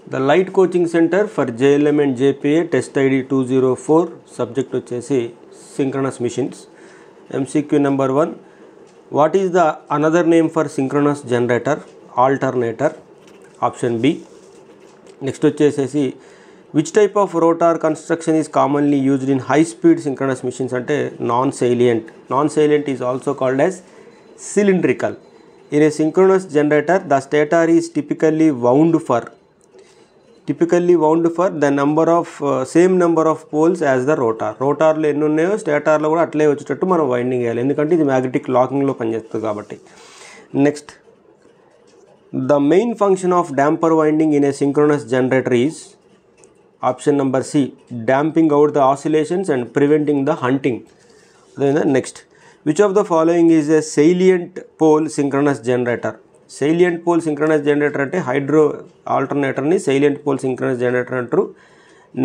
The Light Coaching Center for JLM and JPA test ID 204 subject వచ్చేసి synchronous machines. MCQ number 1. What is the another name for synchronous generator? Alternator. Option B. Next వచ్చేసి which type of rotor construction is commonly used in high speed synchronous machines అంటే non-salient. Non-salient is also called as cylindrical. In a synchronous generator, the stator is typically wound for the number of same number of poles as the rotor. రోటార్లో ఎన్ని ఉన్నాయో స్టేటార్లో కూడా అట్లే వచ్చేటట్టు మనం winding చేయాలి, ఎందుకంటే ఇది మ్యాగ్నెటిక్ లాకింగ్లో పనిచేస్తుంది కాబట్టి. Next, the main function of damper winding in a synchronous generator is option number C, damping out the oscillations and preventing the hunting. అదేవిధంగా next, which of the following is a salient pole synchronous generator? Salient pole synchronous generator అంటే hydro ఆల్టర్నేటర్ని salient pole synchronous generator అంటారు.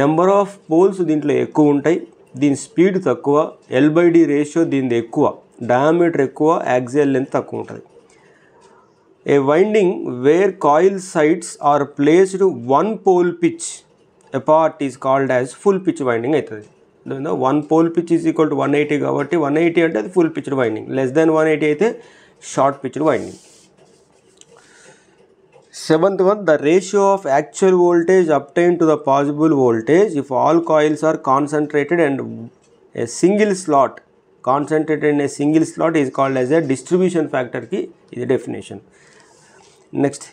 Number of poles దీంట్లో ఎక్కువ ఉంటాయి, దీని speed తక్కువ, L/D ratio దీనిది ఎక్కువ, డయామీటర్ ఎక్కువ, యాక్సియల్ లెంత్ తక్కువ ఉంటుంది. A winding where coil sides are placed 1 pole pitch apart is called as full pitch winding అవుతుంది. 1 pole pitch is equal to 180 కాబట్టి 180 అంటే అది full pitched winding, less than 180 అయితే short pitched winding. Seventh one, the ratio of actual voltage obtained to the possible voltage if all coils are concentrated and a single slot is called as a distribution factor ki is definition. Next,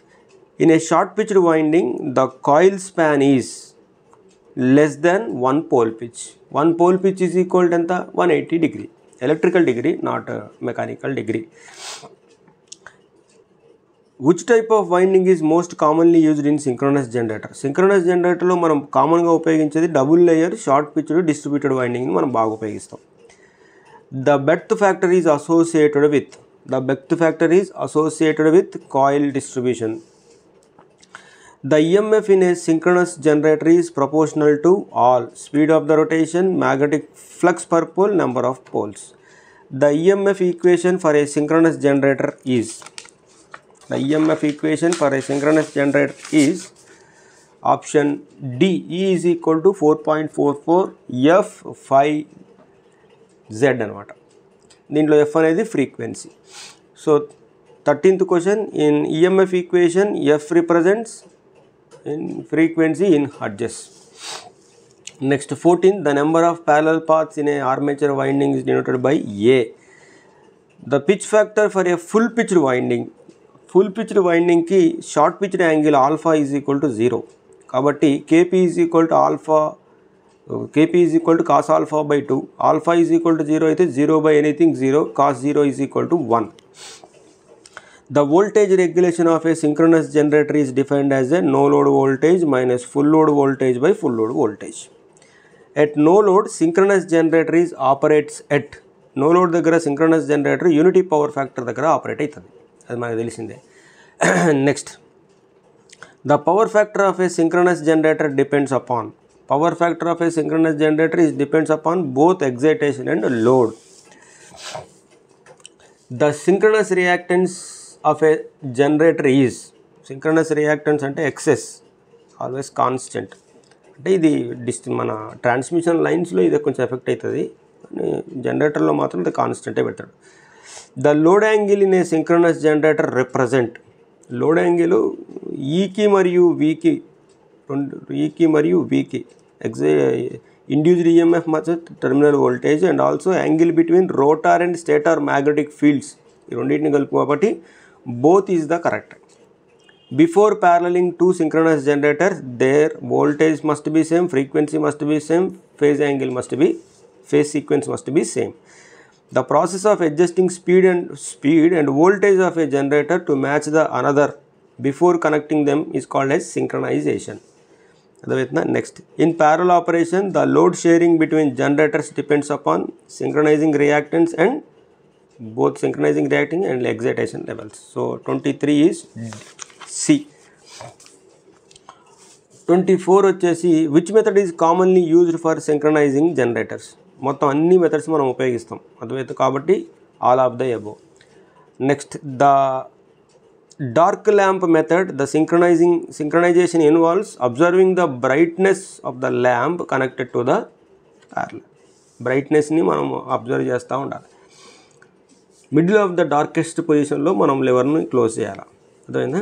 in a short pitched winding, the coil span is less than 1 pole pitch. 1 pole pitch is equal to 180 degree, electrical degree, not mechanical degree. Which type of winding is most commonly used in synchronous generator? Synchronous generator లో మనం కామన్గా ఉపయోగించేది double layer short pitched distributed వైండింగ్ని మనం బాగా ఉపయోగిస్తాం. The breadth factor is associated with coil distribution. The EMF in a synchronous generator is proportional to all speed of the rotation, magnetic flux per pole, number of poles. The EMF equation for a synchronous generator is option D, E is equal to 4.44 F 5Z అనమాట. దీంట్లో F అనేది frequency. So 13th question, in EMF equation F represents in frequency in hertz. Next 14, the number of parallel paths in a armature winding is denoted by A. The pitch factor for a full pitched వైండింగ్కి short pitched angle alpha is equal to 0 కాబట్టి KP is equal to cos alpha by 2. Alpha is equal to 0 అయితే 0 by anything 0, cos 0 is equal to 1. The voltage regulation of a synchronous generator is defined as a no load voltage minus full load voltage by full load voltage. At no load synchronous generator is operates at, no load దగ్గర synchronous generator unity power factor దగ్గర operate అవుతుంది, అది మనకు తెలిసిందే. Next, the power factor of a synchronous generator depends upon both excitation and load. The synchronous reactance of a generator is, synchronous reactance అంటే excess always constant, అంటే ఇది మన transmission లైన్స్లో ఇది కొంచెం ఎఫెక్ట్ అవుతుంది, జనరేటర్లో మాత్రం ఇది కాన్స్టెంటే పెడతాడు. The load angle in a synchronous generator represent, load angle ఈకి మరియు వీకి ఇండ్యూస్డ్ ఈఎంఎఫ్ మధ్య terminal voltage and also angle between rotor and stator magnetic fields, ఈ రెండింటిని కలుపు కాబట్టి both is the correct. Before paralleling to synchronous generator their voltage must be same, frequency must be same, phase sequence must be same. The process of adjusting speed and voltage of a generator to match the another before connecting them is called as synchronization. Next, in parallel operation, the load sharing between generators depends upon synchronizing reactance and both synchronizing reacting and excitation levels. So 23 is C. 24 వచ్చేసి which method is commonly used for synchronizing generators? మొత్తం అన్ని methods మనం ఉపయోగిస్తాం, అర్థమైతే కాబట్టి all of the above. Next, the dark lamp method, the synchronization involves observing the brightness of the lamp connected to the parallel. Brightness ni మనం observe చేస్తూ ఉండాలి. Middle of the darkest పొజిషన్లో మనం లెవర్ని క్లోజ్ చేయాలి. అర్థమైందా?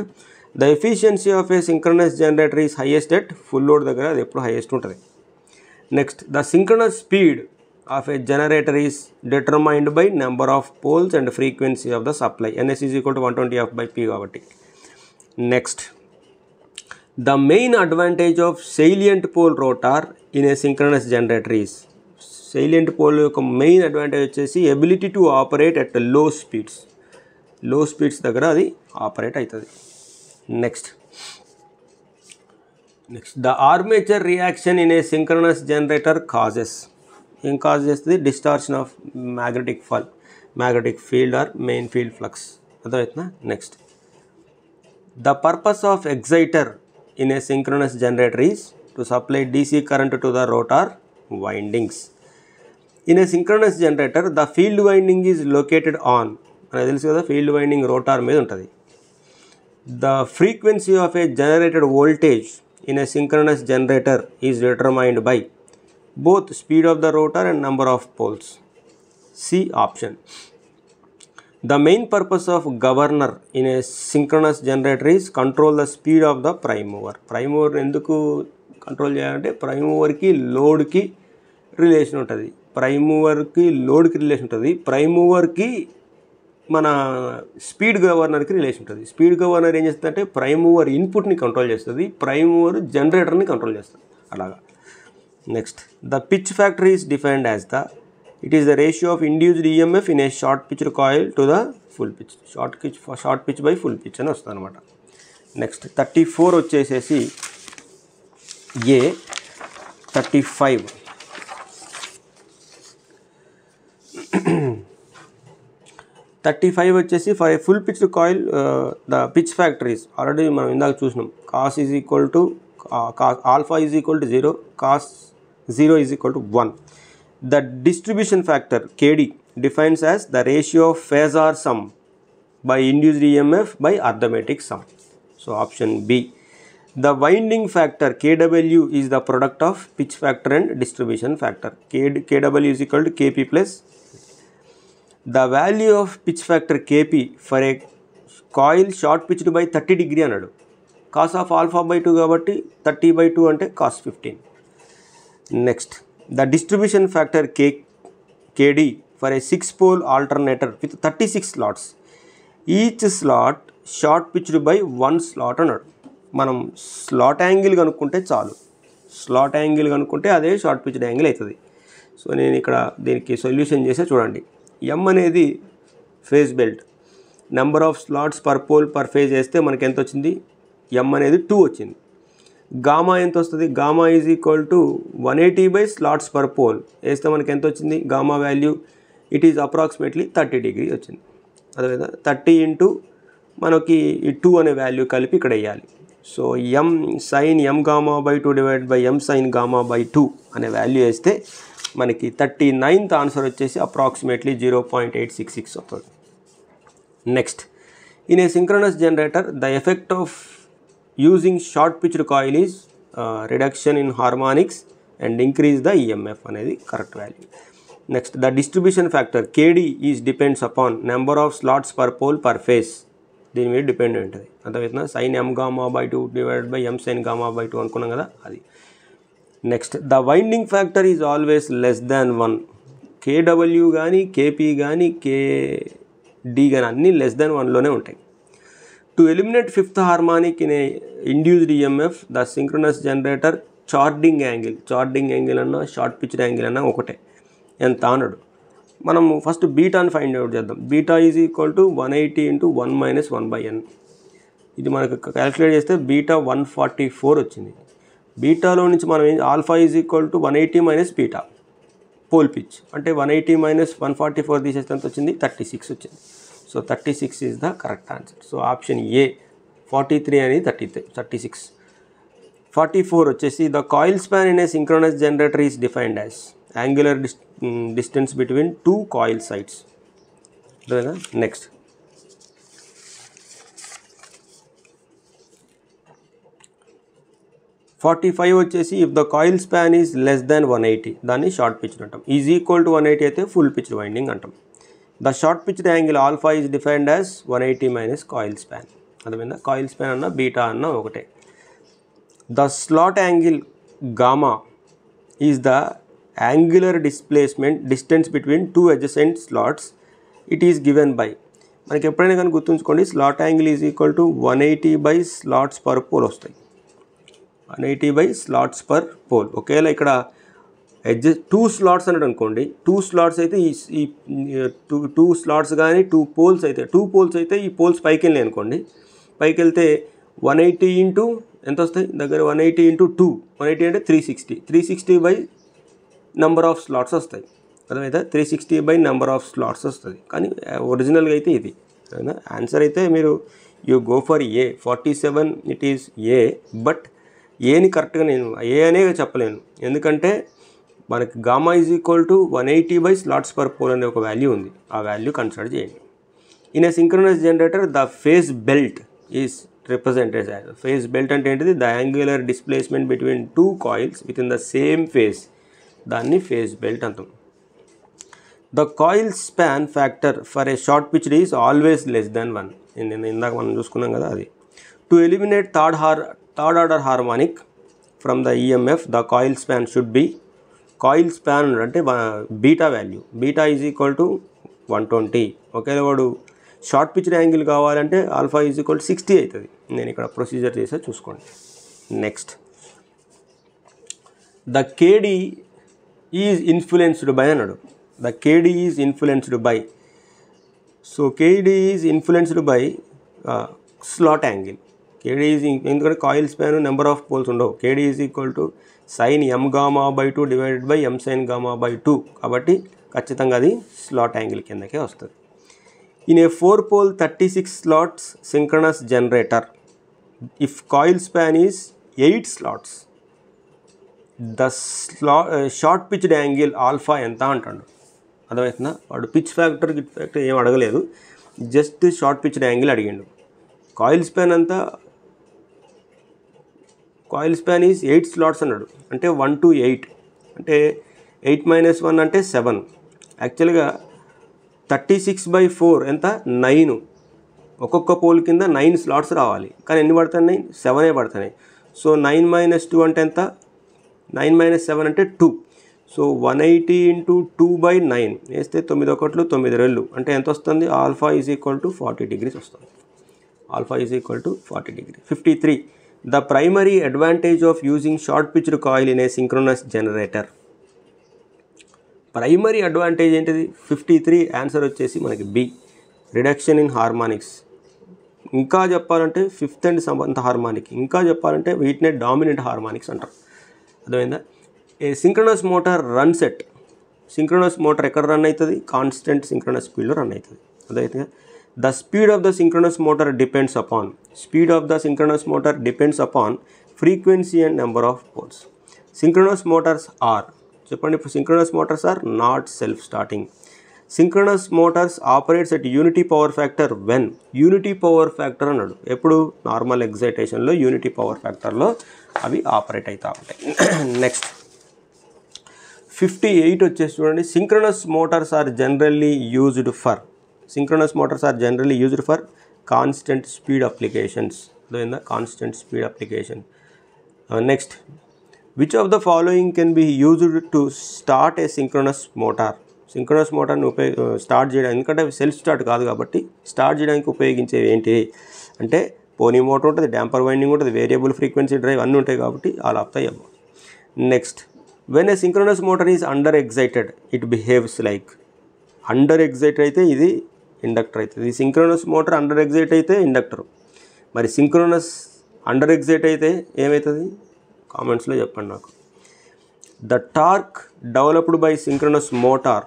The efficiency of a synchronous generator is highest at full load దగ్గర అది ఎప్పుడు హైయెస్ట్ ఉంటుంది. Next the synchronous speed of a generator is determined by number of poles and frequency of the supply. NS is equal to 120F/P కాబట్టి. Next the main advantage of salient pole rotor in a synchronous generator is, salient pole యొక్క main advantage వచ్చేసి ability to operate at low speeds దగ్గర అది operate అవుతుంది. Next the armature reaction in a synchronous generator causes, ఏం cause చేస్తుంది? Distortion of magnetic field or main field flux. అర్థమవుతుందా? Next the purpose of exciter in a synchronous generator is to supply DC current to the rotor windings. In a synchronous generator, the field winding is located on, మనకు తెలుసు కదా, field winding rotor మీద ఉంటుంది. The frequency of a generated voltage in a synchronous generator is determined by both speed of the rotor and number of poles. C option. The main purpose of governor in a synchronous generator is control the speed of the prime mover. Prime mover ఎందుకు control చేయాలంటే prime మూవర్కి లోడ్కి relation ఉంటుంది. Prime మూవర్కి మన speed గవర్నర్కి relation ఉంటుంది. Speed governor ఏం చేస్తుందంటే prime mover ఇన్పుట్ని control చేస్తుంది, prime mover జనరేటర్ని control చేస్తుంది. అలాగా. Next the pitch factor is defined as it is the ratio of induced EMF in a short pitched coil to the full pitch. Short pitch by full pitch అని వస్తుంది అనమాట. Next 34 వచ్చేసేసి A. 35 వచ్చేసి for a full pitched coil the pitch factories already మనం ఇందాక చూసినాం. Cos is equal to alpha is equal to 0, cos 0 is equal to 1. The distribution factor KD defines as the ratio of phasor sum by induced EMF by arithmetic some. So option B. The winding factor KW is the product of pitch factor and distribution factor. KW is equal to KP plus. The value of pitch factor KP for a coil short pitched by 30 degree అన్నాడు. Cos of alpha by 2 కాబట్టి 30/2 అంటే cos 15. Next, the distribution factor KD for a 6-pole alternator with 36 slots. Each slot short pitched by 1 slot అన్నాడు. మనం slot angle కనుక్కుంటే చాలు, slot angle కనుక్కుంటే అదే short pitched angle అవుతుంది. సో నేను ఇక్కడ దీనికి సొల్యూషన్ చేసే చూడండి. M అనేది phase belt, number of slots per pole per phase వేస్తే మనకి ఎంత వచ్చింది? M అనేది 2 వచ్చింది. గామా ఎంత వస్తుంది? Gamma is equal to 180 by slots per pole వేస్తే మనకి ఎంత వచ్చింది? Gamma value it is approximately 30 degree వచ్చింది. అదేవిధంగా 30 ఇంటూ మనకి ఈ 2 అనే వాల్యూ కలిపి ఇక్కడ వేయాలి. So M sin M gamma by 2 divide by M sin gamma by 2 అనే వాల్యూ వేస్తే మనకి 39th ఆన్సర్ వచ్చేసి అప్రాక్సిమేట్లీ 0.866 అవుతుంది. Next, in a synchronous generator the effect of using short pitched coil is reduction in harmonics and increase the EMF అనేది correct value. Next, the distribution factor KD is depends upon number of slots per pole per phase. దీని మీద depend ఉంటుంది. అంతేనా? sin M gamma by 2 divide by M sin gamma by 2 అనుకున్నాం కదా అది. Next, the winding factor is always less than 1. KW కానీ KP కానీ KD కానీ అన్నీ లెస్ దాన్ 1లోనే ఉంటాయి. To eliminate 5th harmonic in a induced EMF the synchronous generator chording angle అన్నా షార్ట్ పిచ్డ్ యాంగిల్ అన్నా ఒకటే. ఎంత అన్నాడు? మనం ఫస్ట్ బీటాని ఫైండ్ అవుట్ చేద్దాం. Beta is equal to 180 into 1 minus 1/n. ఇది మనకు క్యాలిక్యులేట్ చేస్తే బీటా 144 వచ్చింది. బీటాలో నుంచి మనం alpha is equal to 180 minus beta pole pitch అంటే 180 మైనస్ 144 తీసేస్తే ఎంత వచ్చింది? 36 వచ్చింది. So 36 is the correct answer. So option A 43 అనేది 36. 44 వచ్చేసి the coil span in a synchronous generator is defined as angular distance between 2 coil sides. Next, the winding factor KD for a 6-pole alternator with 36 slots. Each slot short pitched by 1 slot. Next, 45 వచ్చేసి if the coil span is less than 180 దాన్ని short pitched అంటాం. Is equal to 180 అయితే full pitched winding అంటాం. The short pitched angle alpha is defined as 180 minus coil span. అర్థమైందా? Coil span అన్న beta అన్న ఒకటే. The slot angle gamma is the angular displacement distance between two adjacent slots. It is given by, మనకి ఎప్పుడైనా కానీ గుర్తుంచుకోండి, slot angle is equal to 180 by slots per pole వస్తాయి. 180 by slots per pole. ఒకవేళ ఇక్కడ two slots అన్నాడు అనుకోండి, two slots అయితే ఈ టూ స్లాట్స్ కానీ టూ పోల్స్ అయితే ఈ పోల్స్ పైకి వెళ్ళాయి అనుకోండి, పైకి వెళ్తే 180 ఇంటూ ఎంత వస్తాయి దగ్గర 180 ఇంటూ 2, 180 అంటే 360 బై నెంబర్ ఆఫ్ స్లాట్స్ వస్తాయి. అర్థమైతే 360 బై నెంబర్ ఆఫ్ స్లాట్స్ వస్తుంది. కానీ ఒరిజినల్గా అయితే ఇది ఆన్సర్ అయితే మీరు you go for a 47. It is A, but ఏని కరెక్ట్గా నేను ఏ అనే చెప్పలేను, ఎందుకంటే మనకి gamma is equal to 180 by slots per pole అనే ఒక వాల్యూ ఉంది. ఆ వాల్యూ కన్సిడర్ చేయండి. In a synchronous generator the phase belt is represented as, phase belt అంటే ఏంటిది? The angular displacement between two coils within the same phase, దాన్ని phase belt అంటాం. The coil span factor for a short pitched is always less than 1. నేను ఇందాక మనం చూసుకున్నాం కదా అది. To eliminate third order harmonic from the EMF the coil span should be, coil span అంటే beta value, beta is equal to 120. ఒకవేళ వాడు short pitched angle కావాలంటే ఆల్ఫా ఈజ్ ఈక్వల్ టు 60 అవుతుంది. నేను ఇక్కడ ప్రొసీజర్ చేసే చూసుకోండి. Next, the KD is influenced by అన్నాడు. The KD is influenced by, so కేడీ is influenced by slot angle. KD is, ఎందుకంటే coil span number of poles ఉండవు. KD is equal to sine M gamma by 2 divided by M sine gamma by 2, కాబట్టి ఖచ్చితంగా అది slot angle కిందకే వస్తుంది. In a 4-pole 36 slots synchronous generator, if coil span is 8 slots, the short pitched angle alpha ఎంత అంటాడు. అర్థమవుతుందా? వాడు pitch factor ఏం అడగలేదు, జస్ట్ షార్ట్ పిచ్డ్ యాంగిల్ అడిగిండు. కాయిల్ స్పాన్ అంతా, కాయిల్ స్పాన్ ఈజ్ 8 స్లాట్స్ అన్నాడు, అంటే 1 to 8 అంటే 8 - 1 అంటే 7. యాక్చువల్గా 36/4 ఎంత? 9. ఒక్కొక్క పోల్ కింద 9 స్లాట్స్ రావాలి, కానీ ఎన్ని పడుతున్నాయి? 7 పడుతున్నాయి. సో 9 - 2 అంటే ఎంత? 9 - 7 అంటే 2. సో 180 ఇంటూ 2/9 వేస్తే 9 1 9 2 అంటే ఎంత వస్తుంది? Alpha is equal to 40 degrees వస్తుంది. Alpha is equal to 40 degrees. 53. The primary advantage of using short pitched coil in a synchronous generator. Primary advantage ఏంటిది? 53. ఆన్సర్ వచ్చేసి మనకి బి, రిడక్షన్ ఇన్ హార్మోనిక్స్. ఇంకా చెప్పాలంటే 5th and 7th హార్మోనిక్, ఇంకా చెప్పాలంటే వీటినే dominant harmonics అంటారు. అర్థమైందా? A synchronous motor runs at, synchronous motor ఎక్కడ రన్ అవుతుంది? కాన్స్టెంట్ సింక్రోనస్ స్పీడ్లో రన్ అవుతుంది. అదైతే the speed of the synchronous motor depends upon, speed of the synchronous motor depends upon frequency and number of poles. Synchronous motors are, చెప్పండి, synchronous motors are not self starting. Synchronous motors operates at unity power factor when, unity power factor అన్నాడు. ఎప్పుడు? Normal ఎగ్జైటేషన్లో unity power ఫ్యాక్టర్లో అవి operate అవుతూ ఉంటాయి. Next 58 వచ్చేసి చూడండి, synchronous motors are generally used for, synchronous motors are generally used for constant speed applications. అదేందా? Constant speed application. Next, which of the following can be used to start a synchronous motor. Synchronous మోటార్ని start చేయడానికి, ఎందుకంటే self start కాదు కాబట్టి start చేయడానికి ఉపయోగించేవి ఏంటి అంటే pony motor ఉంటుంది, డ్యాంపర్ వైండింగ్ ఉంటుంది, వేరియబుల్ ఫ్రీక్వెన్సీ డ్రైవ్ అన్నీ ఉంటాయి కాబట్టి all of the above. Next, when a synchronous motor is under excited it behaves like, under excite అయితే ఇది ఇండక్టర్ అవుతుంది. ఈ సింక్రోనస్ మోటార్ అండర్ ఎగ్జైట్ అయితే ఇండక్టర్, మరి సింక్రోనస్ అండర్ ఎగ్జైట్ అయితే ఏమవుతుంది? కామెంట్స్లో చెప్పండి నాకు. The torque developed by synchronous motor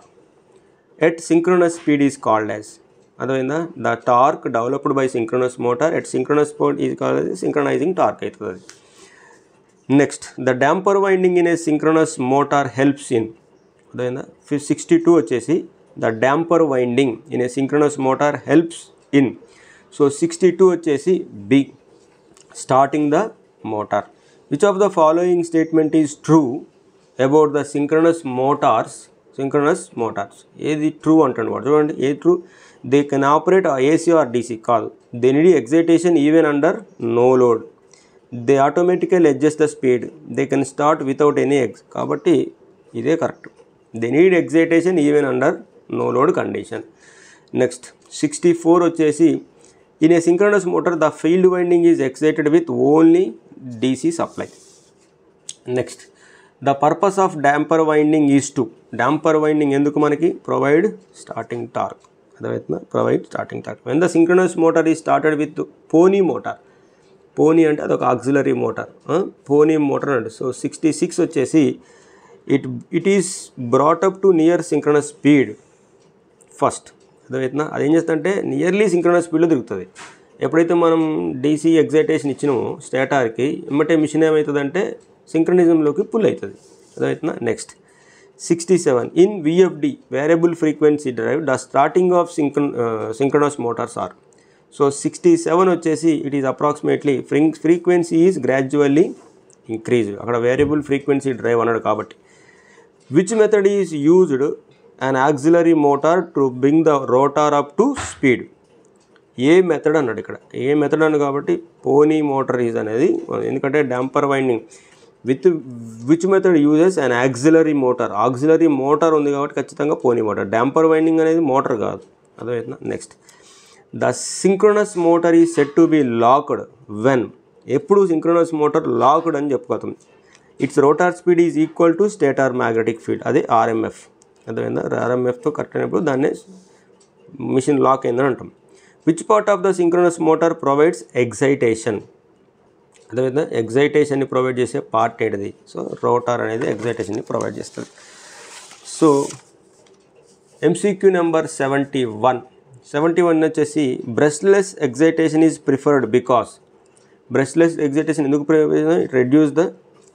at synchronous speed is called as, అర్థమైందా? The torque developed by synchronous motor at synchronous speed is called as synchronising torque అవుతుంది అది. Next, the damper winding in a synchronous motor helps in, అర్థమైందా? 62 వచ్చేసి the damper winding in a synchronous motor helps in. So 62 వచ్చేసి B, starting the motor. Which of the following statement is true about the synchronous motors? ఏది true అంటాడు వాడు. చూడండి ఏది true. They can operate AC or DC కాదు. They need excitation even under no load. They automatical adjust the speed. They can start without any కాబట్టి ఇదే correct. They need excitation even under no load condition. Next 64 వచ్చేసి in a synchronous motor the field winding is excited with only DC supply. Next the purpose of damper winding is to. Damper winding ఎందుకు మనకి? Provide starting torque. అర్థమవుతుందా? Provide starting torque. When the synchronous motor is started with pony motor. Pony అంటే అదొక auxiliary motor. Pony motor అంటే. So 66 వచ్చేసి it is brought up to near synchronous speed first. అర్థమవుతుందా? అదేం చేస్తుందంటే నియర్లీ సింక్రనస్ స్పీడ్లో తిరుగుతుంది. ఎప్పుడైతే మనం డీసీ ఎగ్జైటేషన్ ఇచ్చినామో స్టేటార్కి ఎమ్మటే మిషన్ ఏమవుతుందంటే సింక్రనిజంలోకి పుల్ అవుతుంది. అర్థమవుతుందా? Next 67 in VFD variable frequency drive the starting of synchronous motors are. So 67 వచ్చేసి it is approximately frequency is gradually increase. అక్కడ వేరియబుల్ ఫ్రీక్వెన్సీ డ్రైవ్ అన్నాడు కాబట్టి. Which method is used an auxiliary motor to bring the rotor up to speed. A method అన్నాడు ఇక్కడ. ఏ method అన్నాడు కాబట్టి పోనీ motor is అనేది. ఎందుకంటే damper winding with which method uses and auxiliary motor. Auxiliary motor ఉంది కాబట్టి ఖచ్చితంగా పోనీ మోటార్. డాంపర్ వైండింగ్ అనేది మోటార్ కాదు. అర్థమవుతుందా? Next the synchronous motor is set to be locked when. ఎప్పుడు సింక్రోనస్ మోటార్ లాక్డ్ అని చెప్పుకోతాం. It's rotor speed is equal to stator magnetic field. అదే ఆర్ఎంఎఫ్. అర్థమైందా? ఆర్ఎంఎఫ్తో కరెక్ట్ అయినప్పుడు దాన్ని మిషన్ లాక్ అయిందని అంటాం. Which part of the synchronous motor provides excitation. అర్థమైందా? ఎగ్జైటేషన్ని ప్రొవైడ్ చేసే పార్ట్ ఏంటిది? సో రోటార్ అనేది ఎగ్జైటేషన్ని ప్రొవైడ్ చేస్తుంది. సో ఎంసీక్యూ నెంబర్ 71 వచ్చేసి brushless excitation is preferred because. Brushless excitation ఎందుకు prefer? It reduce the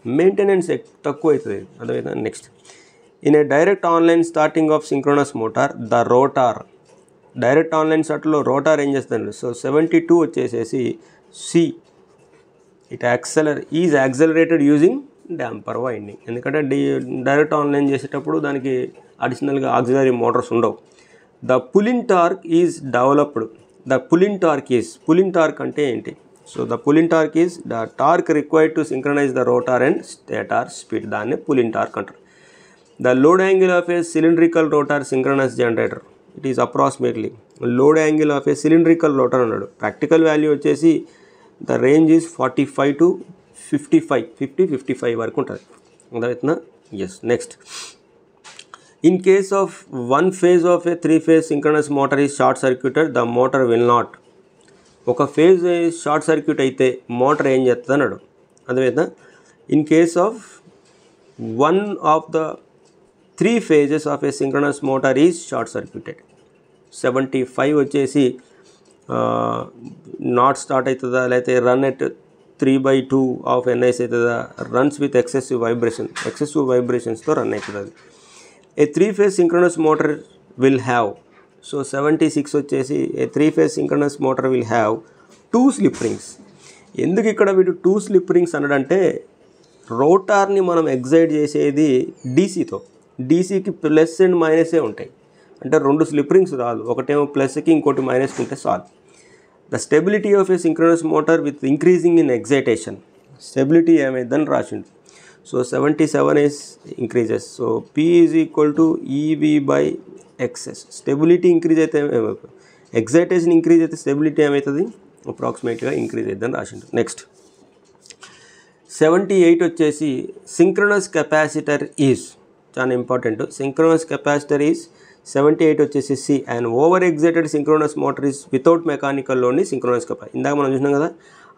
maintenance తక్కువ అవుతుంది. అర్థమైందా? Next in a direct online starting of synchronous motor the rotor. Direct online స్టార్ట్లో rotor ఏం చేస్తుంది? సో 72 వచ్చేసేసి C it is accelerated using damper winding. ఎందుకంటే direct online చేసేటప్పుడు దానికి అడిషనల్గా ఆక్సిలరీ మోటార్స్ ఉండవు. The pulling torque is developed. The pulling torque అంటే ఏంటి? So the pulling torque is the torque required to synchronise the rotor and stator speed. దాన్ని pulling torque అంటారు. The load angle of a cylindrical rotor synchronous generator, it is approximately load angle of a cylindrical rotor అన్నాడు. Practical value వచ్చేసి the range is 45 to 55 వరకు ఉంటుంది. అర్థమవుతుందా? Yes. Next in case of one phase of a 3-phase synchronous motor is short circuited, the motor will not. ఒక phase short circuit అయితే motor ఏం చేస్తుంది అన్నాడు. అర్థమవుతుందా? In case of one of the 3 phases of a synchronous motor is short circuited. 75 వచ్చేసి not start అవుతుందా లేకపోతే run at 3/2 of ఎన్ఐస్ అవుతుందా? రన్స్ విత్ ఎక్సెసివ్ వైబ్రేషన్స్తో రన్ అవుతుంది అది. ఏ 3-phase synchronous motor will have. So 76 వచ్చేసి ఏ 3-phase synchronous motor will have 2 slip rings. ఎందుకు ఇక్కడ వీడు 2 slip rings అన్నాడంటే రోటార్ని మనం ఎగ్జైట్ చేసేది డీసీతో. డీసీకి ప్లస్ అండ్ మైనసే ఉంటాయి. అంటే 2 స్లిప్ రింగ్స్ రాదు. ఒకటేమో ప్లస్కి ఇంకోటి మైనస్కి ఉంటే చాలు. The stability of a synchronous motor with increasing in excitation. Stability ఏమైందని రాసిండు. So 77 is increases. So P is equal to EV/XS. Stability increase అయితే ఎగ్జైటేషన్ ఇంక్రీజ్ అయితే స్టెబిలిటీ ఏమవుతుంది? అప్రాక్సిమేట్గా ఇంక్రీజ్ అవుతుందని రాసిండు. నెక్స్ట్ 78 వచ్చేసి సింక్రోనస్ కెపాసిటర్ ఈజ్. చాలా ఇంపార్టెంట్. సింక్రోనస్ కెపాసిటర్ ఈజ్ 78 వచ్చేసి C. And over excited synchronous motor is without మెకానికల్లోని సింక్రోనస్ కెపాసిటర్. ఇందాక మనం చూసినాం కదా,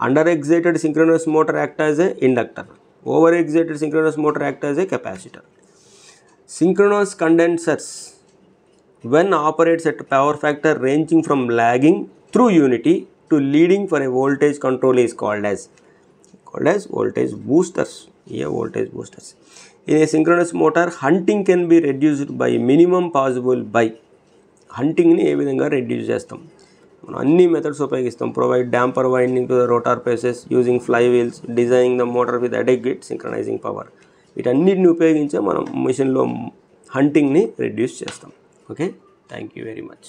under excited synchronous motor act as a inductor, over excited synchronous motor act as a capacitor. Synchronous condensers when operates at power factor ranging from lagging through unity to leading for a voltage control is called as voltage boosters. Yeah, voltage boosters. In a synchronous motor, hunting can be reduced by minimum possible by. Hunting ni ఏ విధంగా reduce చేస్తాం? మనం అన్ని methods ఉపయోగిస్తాం. Provide damper winding to the rotor phases using fly wheels, designing the motor with adequate synchronising power. వీటన్నిటిని ఉపయోగించే మనం మిషన్లో హంటింగ్ని reduce చేస్తాం. Okay, thank you very much.